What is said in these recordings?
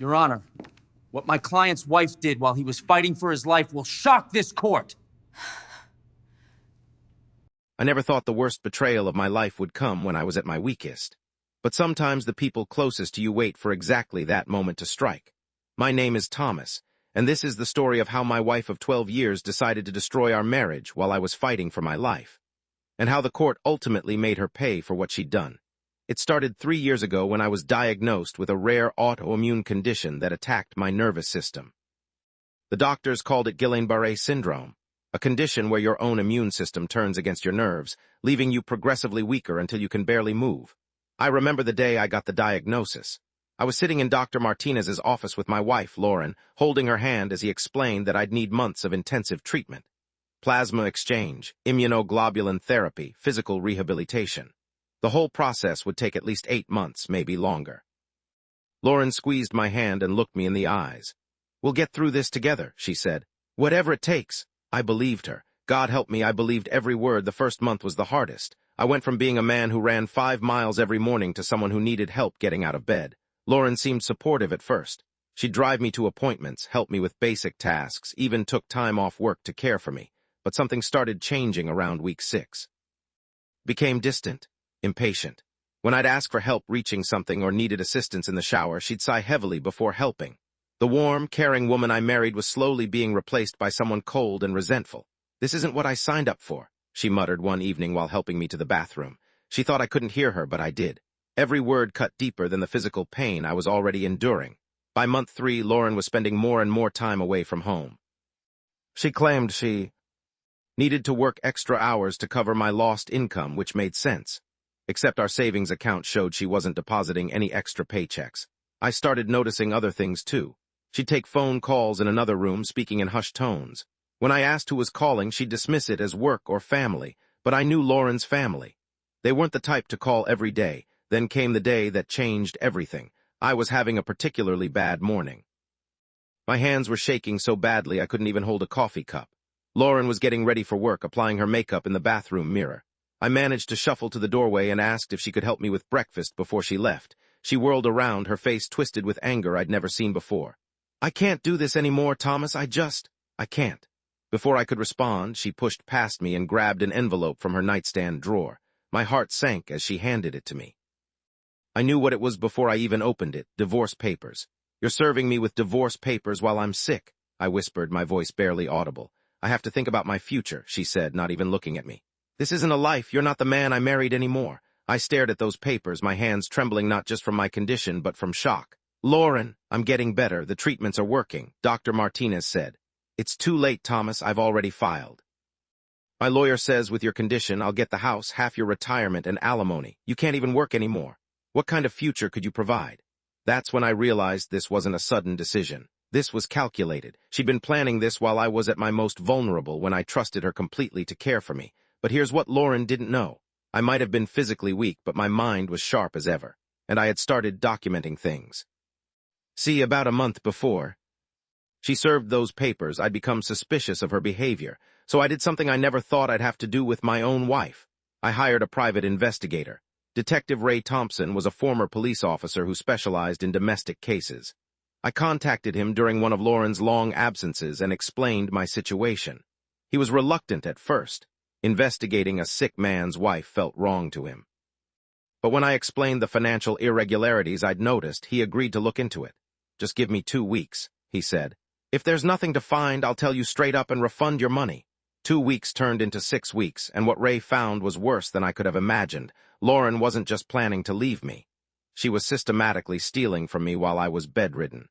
Your Honor, what my client's wife did while he was fighting for his life will shock this court. I never thought the worst betrayal of my life would come when I was at my weakest. But sometimes the people closest to you wait for exactly that moment to strike. My name is Thomas, and this is the story of how my wife of 12 years decided to destroy our marriage while I was fighting for my life, and how the court ultimately made her pay for what she'd done. It started 3 years ago when I was diagnosed with a rare autoimmune condition that attacked my nervous system. The doctors called it Guillain-Barré syndrome, a condition where your own immune system turns against your nerves, leaving you progressively weaker until you can barely move. I remember the day I got the diagnosis. I was sitting in Dr. Martinez's office with my wife, Lauren, holding her hand as he explained that I'd need months of intensive treatment. Plasma exchange, immunoglobulin therapy, physical rehabilitation. The whole process would take at least 8 months, maybe longer. Lauren squeezed my hand and looked me in the eyes. "We'll get through this together," she said. "Whatever it takes." I believed her. God help me, I believed every word. The first month was the hardest. I went from being a man who ran 5 miles every morning to someone who needed help getting out of bed. Lauren seemed supportive at first. She'd drive me to appointments, help me with basic tasks, even took time off work to care for me. But something started changing around week 6. Became distant, impatient. When I'd ask for help reaching something or needed assistance in the shower, she'd sigh heavily before helping. The warm, caring woman I married was slowly being replaced by someone cold and resentful. "This isn't what I signed up for," she muttered one evening while helping me to the bathroom. She thought I couldn't hear her, but I did. Every word cut deeper than the physical pain I was already enduring. By month 3, Lauren was spending more and more time away from home. She claimed she needed to work extra hours to cover my lost income, which made sense. Except our savings account showed she wasn't depositing any extra paychecks. I started noticing other things too. She'd take phone calls in another room, speaking in hushed tones. When I asked who was calling, she'd dismiss it as work or family, but I knew Lauren's family. They weren't the type to call every day. Then came the day that changed everything. I was having a particularly bad morning. My hands were shaking so badly I couldn't even hold a coffee cup. Lauren was getting ready for work, applying her makeup in the bathroom mirror. I managed to shuffle to the doorway and asked if she could help me with breakfast before she left. She whirled around, her face twisted with anger I'd never seen before. "I can't do this anymore, Thomas. I can't." Before I could respond, she pushed past me and grabbed an envelope from her nightstand drawer. My heart sank as she handed it to me. I knew what it was before I even opened it. Divorce papers. "You're serving me with divorce papers while I'm sick," I whispered, my voice barely audible. "I have to think about my future," she said, not even looking at me. "This isn't a life. You're not the man I married anymore." I stared at those papers, my hands trembling not just from my condition, but from shock. "Lauren, I'm getting better. The treatments are working," Dr. Martinez said. "It's too late, Thomas. I've already filed. My lawyer says with your condition, I'll get the house, half your retirement, and alimony. You can't even work anymore. What kind of future could you provide?" That's when I realized this wasn't a sudden decision. This was calculated. She'd been planning this while I was at my most vulnerable, when I trusted her completely to care for me. But here's what Lauren didn't know. I might have been physically weak, but my mind was sharp as ever, and I had started documenting things. See, about a month before she served those papers, I'd become suspicious of her behavior, so I did something I never thought I'd have to do with my own wife. I hired a private investigator. Detective Ray Thompson was a former police officer who specialized in domestic cases. I contacted him during one of Lauren's long absences and explained my situation. He was reluctant at first. Investigating a sick man's wife felt wrong to him. But when I explained the financial irregularities I'd noticed, he agreed to look into it. "Just give me 2 weeks," he said. "If there's nothing to find, I'll tell you straight up and refund your money." 2 weeks turned into 6 weeks, and what Ray found was worse than I could have imagined. Lauren wasn't just planning to leave me. She was systematically stealing from me while I was bedridden.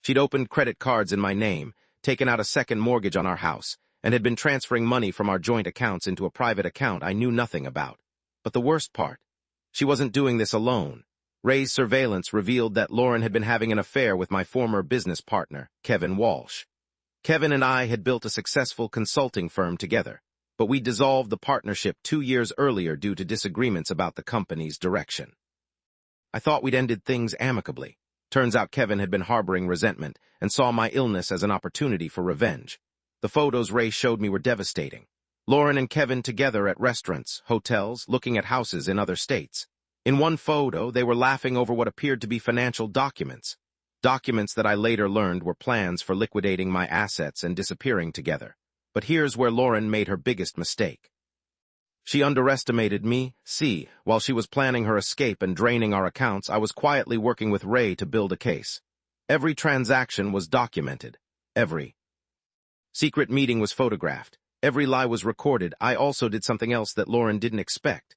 She'd opened credit cards in my name, taken out a second mortgage on our house, and had been transferring money from our joint accounts into a private account I knew nothing about. But the worst part, she wasn't doing this alone. Ray's surveillance revealed that Lauren had been having an affair with my former business partner, Kevin Walsh. Kevin and I had built a successful consulting firm together, but we dissolved the partnership 2 years earlier due to disagreements about the company's direction. I thought we'd ended things amicably. Turns out Kevin had been harboring resentment and saw my illness as an opportunity for revenge. The photos Ray showed me were devastating. Lauren and Kevin together at restaurants, hotels, looking at houses in other states. In one photo, they were laughing over what appeared to be financial documents documents that I later learned were plans for liquidating my assets and disappearing together. But here's where Lauren made her biggest mistake. She underestimated me. See, while she was planning her escape and draining our accounts, I was quietly working with Ray to build a case. Every transaction was documented. Every secret meeting was photographed. Every lie was recorded. I also did something else that Lauren didn't expect.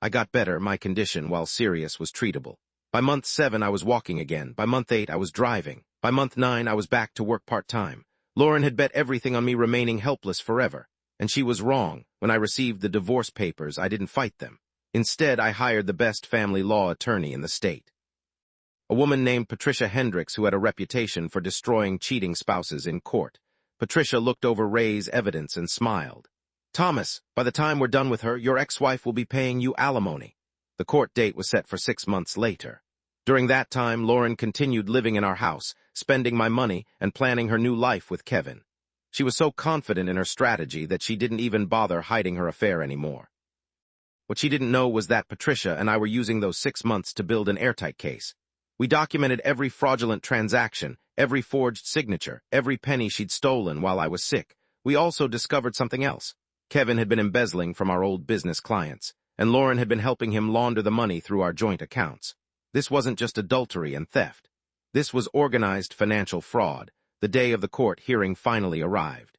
I got better. My condition, while serious, was treatable. By month 7, I was walking again. By month 8, I was driving. By month 9, I was back to work part-time. Lauren had bet everything on me remaining helpless forever. And she was wrong. When I received the divorce papers, I didn't fight them. Instead, I hired the best family law attorney in the state. A woman named Patricia Hendricks, who had a reputation for destroying cheating spouses in court. Patricia looked over Ray's evidence and smiled. "Thomas, by the time we're done with her, your ex-wife will be paying you alimony." The court date was set for 6 months later. During that time, Lauren continued living in our house, spending my money and planning her new life with Kevin. She was so confident in her strategy that she didn't even bother hiding her affair anymore. What she didn't know was that Patricia and I were using those 6 months to build an airtight case. We documented every fraudulent transaction, every forged signature, every penny she'd stolen while I was sick. We also discovered something else. Kevin had been embezzling from our old business clients, and Lauren had been helping him launder the money through our joint accounts. This wasn't just adultery and theft. This was organized financial fraud. The day of the court hearing finally arrived.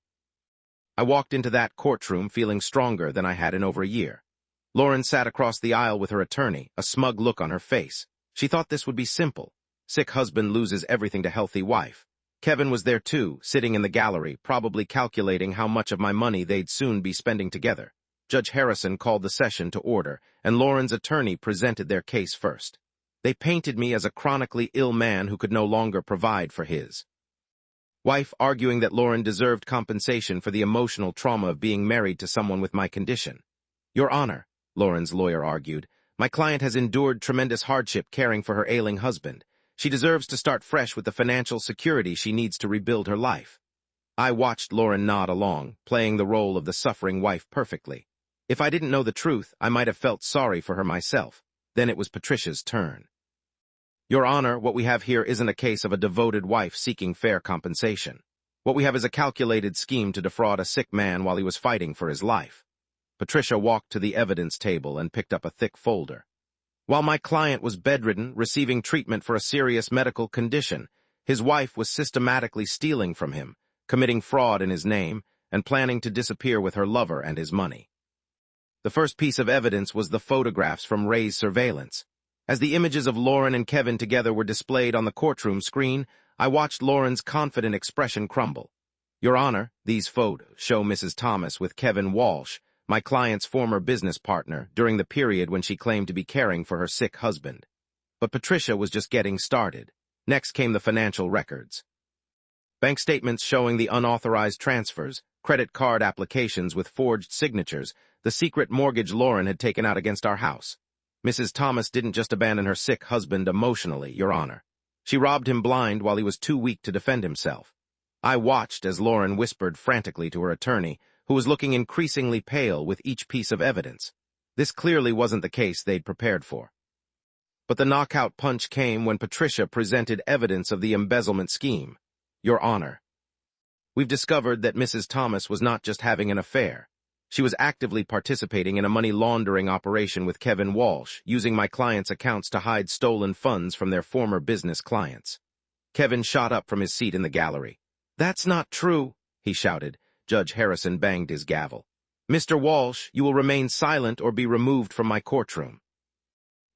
I walked into that courtroom feeling stronger than I had in over a year. Lauren sat across the aisle with her attorney, a smug look on her face. She thought this would be simple. Sick husband loses everything to healthy wife. Kevin was there too, sitting in the gallery, probably calculating how much of my money they'd soon be spending together. Judge Harrison called the session to order, and Lauren's attorney presented their case first. They painted me as a chronically ill man who could no longer provide for his wife, arguing that Lauren deserved compensation for the emotional trauma of being married to someone with my condition. "Your Honor," Lauren's lawyer argued, "my client has endured tremendous hardship caring for her ailing husband. She deserves to start fresh with the financial security she needs to rebuild her life." I watched Lauren nod along, playing the role of the suffering wife perfectly. If I didn't know the truth, I might have felt sorry for her myself. Then it was Patricia's turn. "Your Honor, what we have here isn't a case of a devoted wife seeking fair compensation. What we have is a calculated scheme to defraud a sick man while he was fighting for his life." Patricia walked to the evidence table and picked up a thick folder. While my client was bedridden, receiving treatment for a serious medical condition, his wife was systematically stealing from him, committing fraud in his name, and planning to disappear with her lover and his money. The first piece of evidence was the photographs from Ray's surveillance. As the images of Lauren and Kevin together were displayed on the courtroom screen, I watched Lauren's confident expression crumble. "Your Honor, these photos show Mrs. Thomas with Kevin Walsh, my client's former business partner, during the period when she claimed to be caring for her sick husband." But Patricia was just getting started. Next came the financial records. Bank statements showing the unauthorized transfers, credit card applications with forged signatures, the secret mortgage Lauren had taken out against our house. Mrs. Thomas didn't just abandon her sick husband emotionally, Your Honor. She robbed him blind while he was too weak to defend himself. I watched as Lauren whispered frantically to her attorney, who was looking increasingly pale with each piece of evidence. This clearly wasn't the case they'd prepared for. But the knockout punch came when Patricia presented evidence of the embezzlement scheme. "Your Honor, we've discovered that Mrs. Thomas was not just having an affair. She was actively participating in a money laundering operation with Kevin Walsh, using my client's accounts to hide stolen funds from their former business clients." Kevin shot up from his seat in the gallery. "That's not true," he shouted. Judge Harrison banged his gavel. "Mr. Walsh, you will remain silent or be removed from my courtroom."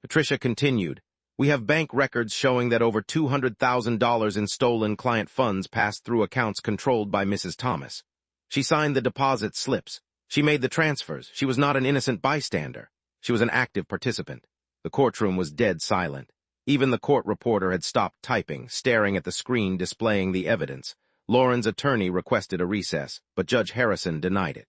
Patricia continued, "We have bank records showing that over $200,000 in stolen client funds passed through accounts controlled by Mrs. Thomas. She signed the deposit slips. She made the transfers. She was not an innocent bystander. She was an active participant." The courtroom was dead silent. Even the court reporter had stopped typing, staring at the screen displaying the evidence. Lauren's attorney requested a recess, but Judge Harrison denied it.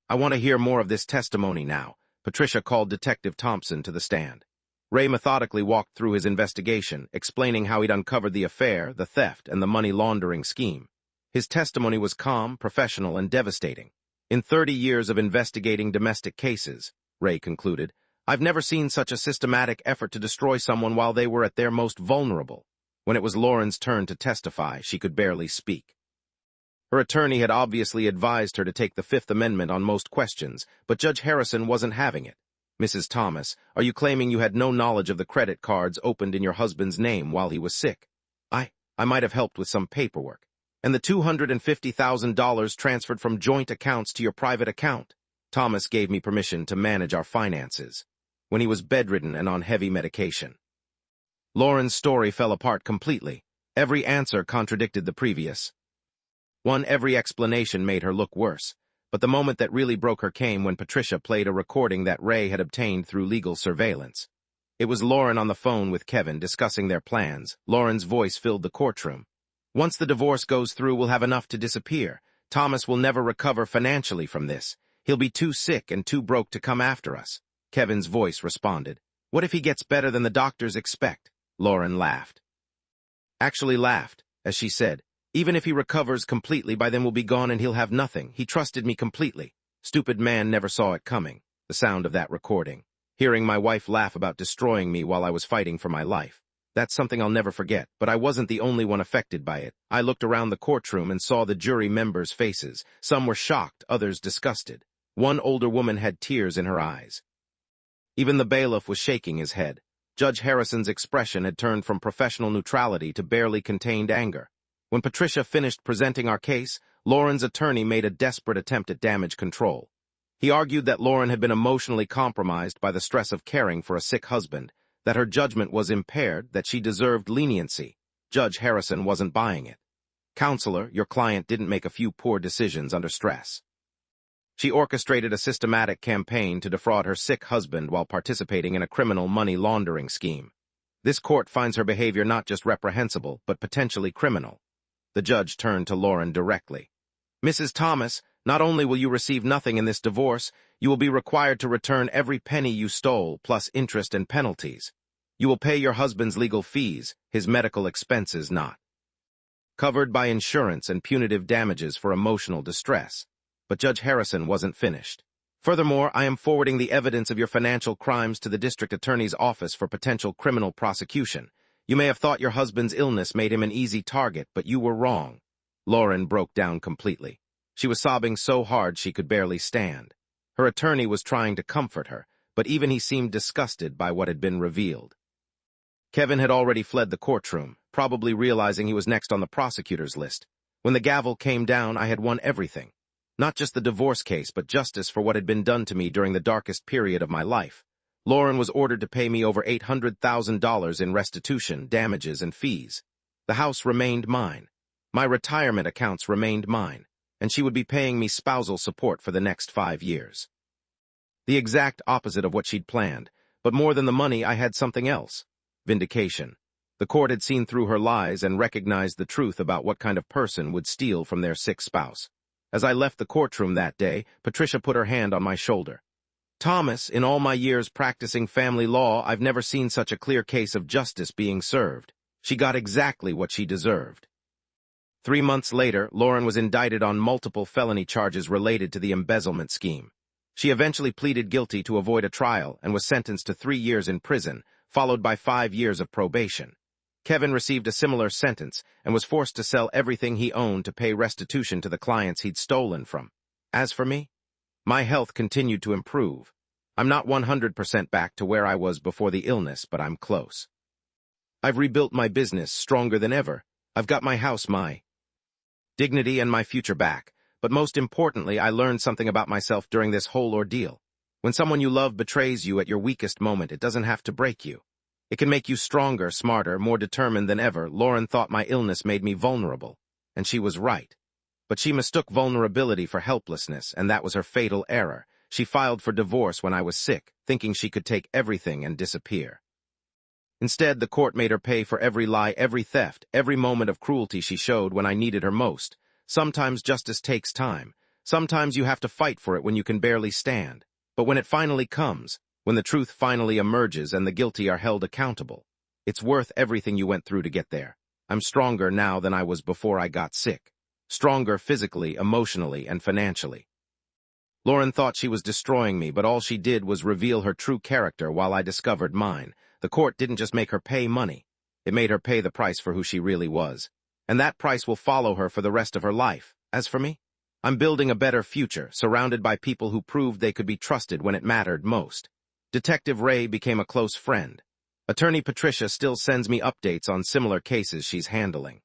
"I want to hear more of this testimony now." Patricia called Detective Thompson to the stand. Ray methodically walked through his investigation, explaining how he'd uncovered the affair, the theft, and the money laundering scheme. His testimony was calm, professional, and devastating. "In 30 years of investigating domestic cases," Ray concluded, "I've never seen such a systematic effort to destroy someone while they were at their most vulnerable. When it was Lauren's turn to testify, she could barely speak. Her attorney had obviously advised her to take the Fifth Amendment on most questions, but Judge Harrison wasn't having it. "Mrs. Thomas, are you claiming you had no knowledge of the credit cards opened in your husband's name while he was sick?" I might have helped with some paperwork. "And the $250,000 transferred from joint accounts to your private account?" Thomas gave me permission to manage our finances when he was bedridden and on heavy medication. Lauren's story fell apart completely. Every answer contradicted the previous one. Every explanation made her look worse. But the moment that really broke her came when Patricia played a recording that Ray had obtained through legal surveillance. It was Lauren on the phone with Kevin discussing their plans. Lauren's voice filled the courtroom. "Once the divorce goes through, we'll have enough to disappear. Thomas will never recover financially from this. He'll be too sick and too broke to come after us." Kevin's voice responded. "What if he gets better than the doctors expect?" Lauren laughed. Actually laughed, as she said, "Even if he recovers completely, by then we'll be gone and he'll have nothing. He trusted me completely. Stupid man never saw it coming." The sound of that recording. Hearing my wife laugh about destroying me while I was fighting for my life. That's something I'll never forget, but I wasn't the only one affected by it. I looked around the courtroom and saw the jury members' faces. Some were shocked, others disgusted. One older woman had tears in her eyes. Even the bailiff was shaking his head. Judge Harrison's expression had turned from professional neutrality to barely contained anger. When Patricia finished presenting our case, Lauren's attorney made a desperate attempt at damage control. He argued that Lauren had been emotionally compromised by the stress of caring for a sick husband, that her judgment was impaired, that she deserved leniency. Judge Harrison wasn't buying it. "Counselor, your client didn't make a few poor decisions under stress. She orchestrated a systematic campaign to defraud her sick husband while participating in a criminal money laundering scheme. This court finds her behavior not just reprehensible, but potentially criminal." The judge turned to Lauren directly. "Mrs. Thomas, not only will you receive nothing in this divorce, you will be required to return every penny you stole, plus interest and penalties. You will pay your husband's legal fees, his medical expenses not covered by insurance, and punitive damages for emotional distress." But Judge Harrison wasn't finished. "Furthermore, I am forwarding the evidence of your financial crimes to the district attorney's office for potential criminal prosecution. You may have thought your husband's illness made him an easy target, but you were wrong." Lauren broke down completely. She was sobbing so hard she could barely stand. Her attorney was trying to comfort her, but even he seemed disgusted by what had been revealed. Kevin had already fled the courtroom, probably realizing he was next on the prosecutor's list. When the gavel came down, I had won everything. Not just the divorce case, but justice for what had been done to me during the darkest period of my life. Lauren was ordered to pay me over $800,000 in restitution, damages, and fees. The house remained mine. My retirement accounts remained mine, and she would be paying me spousal support for the next 5 years. The exact opposite of what she'd planned, but more than the money, I had something else. Vindication. The court had seen through her lies and recognized the truth about what kind of person would steal from their sick spouse. As I left the courtroom that day, Patricia put her hand on my shoulder. "Thomas, in all my years practicing family law, I've never seen such a clear case of justice being served. She got exactly what she deserved." 3 months later, Lauren was indicted on multiple felony charges related to the embezzlement scheme. She eventually pleaded guilty to avoid a trial and was sentenced to 3 years in prison, followed by 5 years of probation. Kevin received a similar sentence and was forced to sell everything he owned to pay restitution to the clients he'd stolen from. As for me, my health continued to improve. I'm not 100% back to where I was before the illness, but I'm close. I've rebuilt my business stronger than ever. I've got my house, my dignity, and my future back. But most importantly, I learned something about myself during this whole ordeal. When someone you love betrays you at your weakest moment, it doesn't have to break you. It can make you stronger, smarter, more determined than ever. Lauren thought my illness made me vulnerable, and she was right. But she mistook vulnerability for helplessness, and that was her fatal error. She filed for divorce when I was sick, thinking she could take everything and disappear. Instead, the court made her pay for every lie, every theft, every moment of cruelty she showed when I needed her most. Sometimes justice takes time. Sometimes you have to fight for it when you can barely stand. But when it finally comes, when the truth finally emerges and the guilty are held accountable, it's worth everything you went through to get there. I'm stronger now than I was before I got sick. Stronger physically, emotionally, and financially. Lauren thought she was destroying me, but all she did was reveal her true character while I discovered mine. The court didn't just make her pay money. It made her pay the price for who she really was. And that price will follow her for the rest of her life. As for me, I'm building a better future, surrounded by people who proved they could be trusted when it mattered most. Detective Ray became a close friend. Attorney Patricia still sends me updates on similar cases she's handling.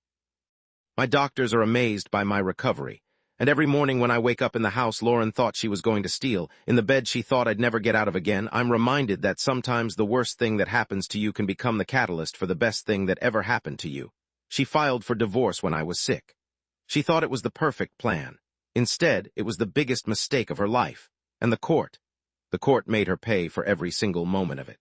My doctors are amazed by my recovery, and every morning when I wake up in the house Lauren thought she was going to steal, in the bed she thought I'd never get out of again, I'm reminded that sometimes the worst thing that happens to you can become the catalyst for the best thing that ever happened to you. She filed for divorce when I was sick. She thought it was the perfect plan. Instead, it was the biggest mistake of her life. And the court made her pay for every single moment of it.